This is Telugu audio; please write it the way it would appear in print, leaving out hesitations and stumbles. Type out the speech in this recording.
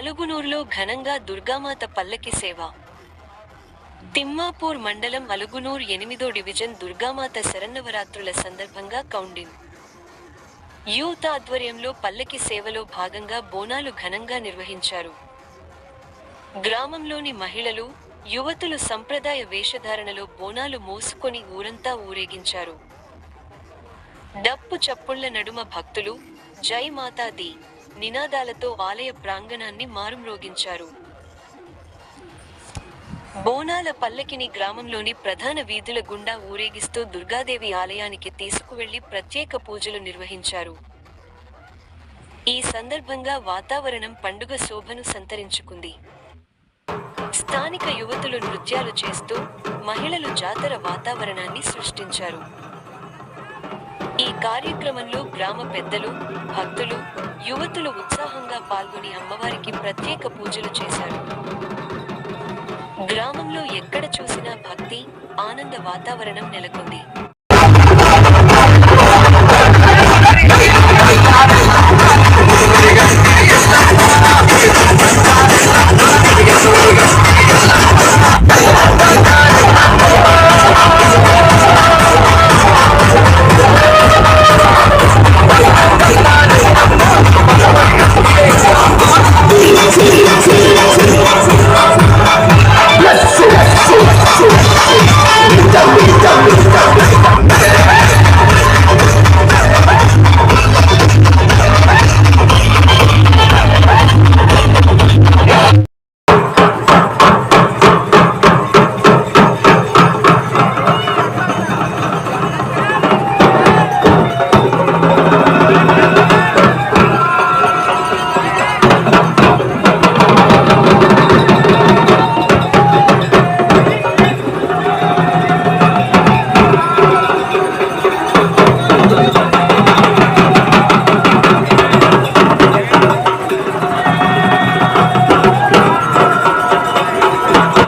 అలుగునూరులో ఘనంగా దుర్గామాత పల్లకి సేవ. తిమ్మాపూర్ మండలం అలుగునూర్ 8వ డివిజన్ దుర్గామాత శరన్నవరాత్రుల సందర్భంగా కౌండిన్ యూత్ ఆధ్వర్యంలో పల్లకి సేవలో భాగంగా బోనాలు ఘనంగా నిర్వహించారు. గ్రామంలోని మహిళలు, యువతులు సంప్రదాయ వేషధారణలో బోనాలు మోసుకొని ఊరంతా ఊరేగించారు. డప్పు చప్పుళ్ల నడుమ భక్తులు జై మాతా దీ నినాదాలతో ఆలయ ప్రాంగణాన్ని మారుమ్రోగించారు. బోనాల పల్లకిని గ్రామంలోని ప్రధాన వీధుల గుండా ఊరేగిస్తూ దుర్గాదేవి ఆలయానికి తీసుకువెళ్లి ప్రత్యేక పూజలు నిర్వహించారు. ఈ సందర్భంగా వాతావరణం పండుగ శోభను సంతరించుకుంది. స్థానిక యువతులు నృత్యాలు చేస్తూ, మహిళలు జాతర వాతావరణాన్ని సృష్టించారు. ఈ కార్యక్రమంలో గ్రామ పెద్దలు, భక్తులు, యువతులు ఉత్సాహంగా పాల్గొని అమ్మవారికి ప్రత్యేక పూజలు చేశారు. గ్రామంలో ఎక్కడ చూసినా భక్తి, ఆనంద వాతావరణం నెలకొంది.